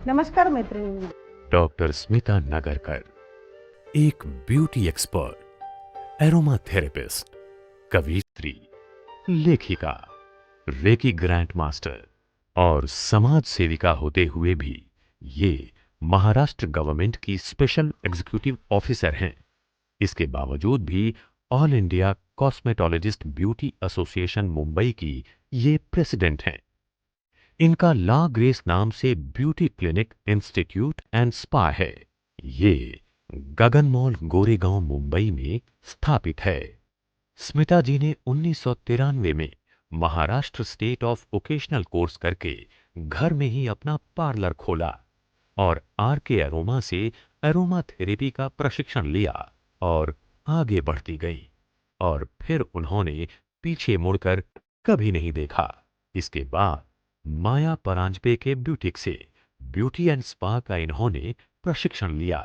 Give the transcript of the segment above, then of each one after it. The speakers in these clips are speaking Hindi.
नमस्कार मैत्रिणी. डॉक्टर स्मिता नगरकर एक ब्यूटी एक्सपर्ट, एरोमा थेरेपिस्ट, कवियत्री, लेखिका, रेकी ग्रैंड मास्टर और समाज सेविका होते हुए भी ये महाराष्ट्र गवर्नमेंट की स्पेशल एग्जीक्यूटिव ऑफिसर हैं। इसके बावजूद भी all India cosmetologist beauty association Mumbai की ये प्रेसिडेंट हैं। इनका ला ग्रेस नाम से beauty clinic institute and spa है। ये गगन मॉल गोरेगांव मुंबई में स्थापित है। स्मिता जी ने 1993 में Maharashtra state of vocational course करके घर में ही अपना पार्लर खोला और आर के एरोमा से एरोमा थेरेपी का प्रशिक्षण लिया और आगे बढ़ती गई और फिर उन्होंने पीछे मुड़कर कभी नहीं देखा। इसके बाद माया परांजपे के ब्यूटिक से ब्यूटी एंड स्पा का इन्होंने प्रशिक्षण लिया।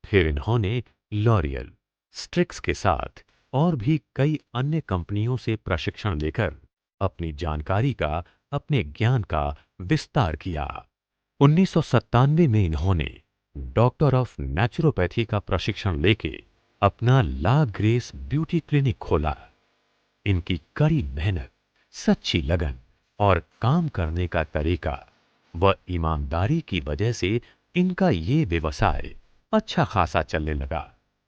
फिर इन्होंने लॉरियल, स्ट्रिक्स के साथ और भी कई अन्य कंपनियों से प्रशिक्षण लेकर अपनी जानकारी का, अपने ज्ञान का विस्तार किया। 1997 में इन्होंने डॉक्टर ऑफ नेचुरोपैथी का प्रशिक्षण लेके अपना ला ग्रेस ब्यूटी क्लिनिक खोला। इनकी कड़ी मेहनत, सच्ची लगन और काम करने का तरीका व ईमानदारी की वजह से इनका ये व्यवसाय अच्छा खासा चलने लगा।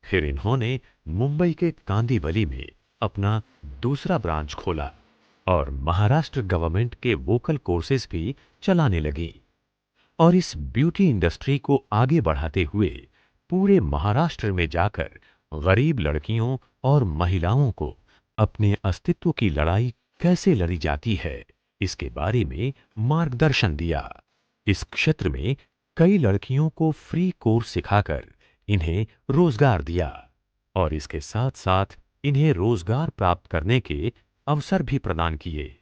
फिर इन्होंने मुंबई के कांदिवली में अपना दूसरा ब्रांच खोला और महाराष्ट्र गवर्नमेंट के वोकल कोर्सेज भी चलाने लगी और इस ब्यूटी इंडस्ट्री को आगे बढ़ाते हुए पूरे महाराष्ट्र में जाकर गरीब लड़कियों और महिलाओं को अपने अस्तित्व की लड़ाई कैसे लड़ी जाती है, इसके बारे में मार्गदर्शन दिया। इस क्षेत्र में कई लड़कियों को फ्री कोर्स सिखाकर इन्हें रोजगार दिया और इसके साथ साथ इन्हें रोजगार प्राप्त करने के अवसर भी प्रदान किए।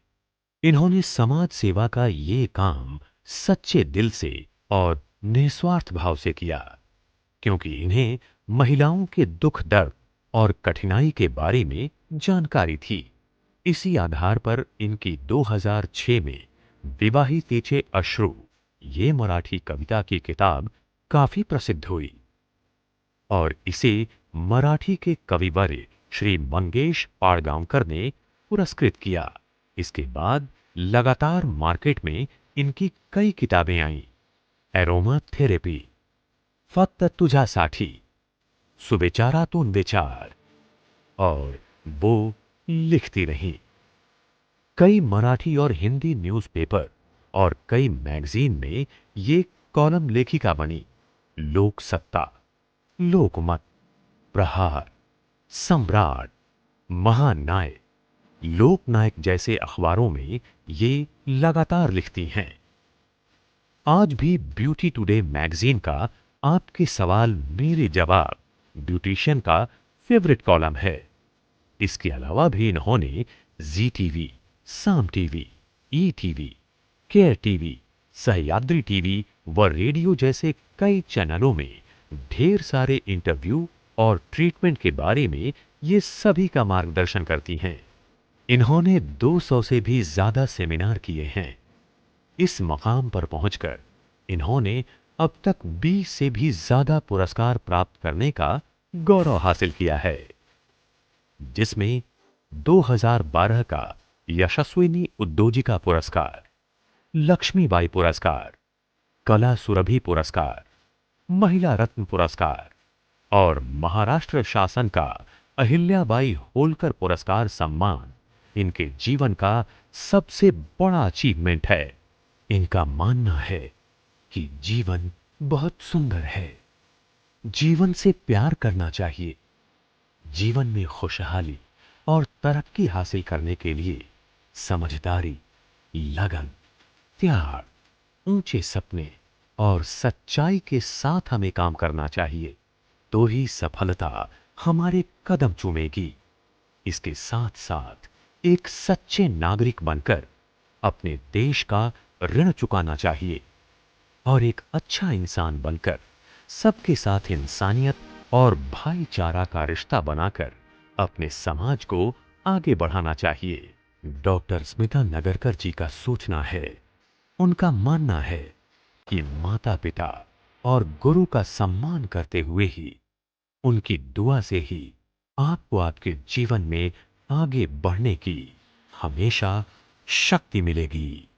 इन्होंने समाज सेवा का ये काम सच्चे दिल से और निस्वार्थ भाव से किया, क्योंकि इन्हें महिलाओं के दुख दर्द और कठिनाई के बारे में जानकारी थी। इसी आधार पर इनकी 2006 में विवाहितेचे अश्रु ये मराठी कविता की किताब काफी प्रसिद्ध हुई और इसे मराठी के कविवर्य श्री मंगेश पाडगांवकर ने पुरस्कृत किया। इसके बाद लगातार मार्केट में इनकी कई किताबें आईं। एरोमा थेरेपी, फक्त तुझ्यासाठी, सुविचारातून विचार और वो लिखती रही। कई मराठी और हिंदी न्यूज़पेपर और कई मैगजीन में ये कॉलम लेखिका बनी। लोक सत्ता, लोकमत, प्रहार, सम्राट, महानायक, लोकनायक जैसे अखबारों में ये लगातार लिखती हैं। आज भी ब्यूटी टुडे मैगजीन का आपके सवाल मेरे जवाब ब्यूटिशियन का फेवरेट कॉलम है। इसके अलावा भी इन्होंने Zee TV, Saam TV, E TV, care TV, Sahyadri TV व रेडियो जैसे कई चैनलों में ढेर सारे इंटरव्यू और ट्रीटमेंट के बारे में ये सभी का मार्गदर्शन करती हैं। इन्होंने 200 से भी ज्यादा सेमिनार किए हैं। इस मकाम पर पहुंचकर इन्होंने अब तक 20 से भी ज्यादा पुरस्कार प्राप्त करने का गौरव हासिल किया है, जिसमें 2012 का यशस्विनी उद्योजिका पुरस्कार, लक्ष्मीबाई पुरस्कार, कला सुरभि पुरस्कार, महिला रत्न पुरस्कार और महाराष्ट्र शासन का अहिल्याबाई होलकर पुरस्कार सम्मान इनके जीवन का सबसे बड़ा अचीवमेंट है। इनका मानना है कि जीवन बहुत सुंदर है, जीवन से प्यार करना चाहिए। जीवन में खुशहाली और तरक्की हासिल करने के लिए समझदारी, लगन, त्याग, ऊंचे सपने और सच्चाई के साथ हमें काम करना चाहिए, तो ही सफलता हमारे कदम चूमेगी। इसके साथ साथ एक सच्चे नागरिक बनकर अपने देश का ऋण चुकाना चाहिए और एक अच्छा इंसान बनकर सबके साथ इंसानियत और भाईचारा का रिश्ता बनाकर अपने समाज को आगे बढ़ाना चाहिए। डॉक्टर स्मिता नगरकर जी का सोचना है, उनका मानना है कि माता पिता और गुरु का सम्मान करते हुए ही, उनकी दुआ से ही आपको आपके जीवन में आगे बढ़ने की हमेशा शक्ति मिलेगी।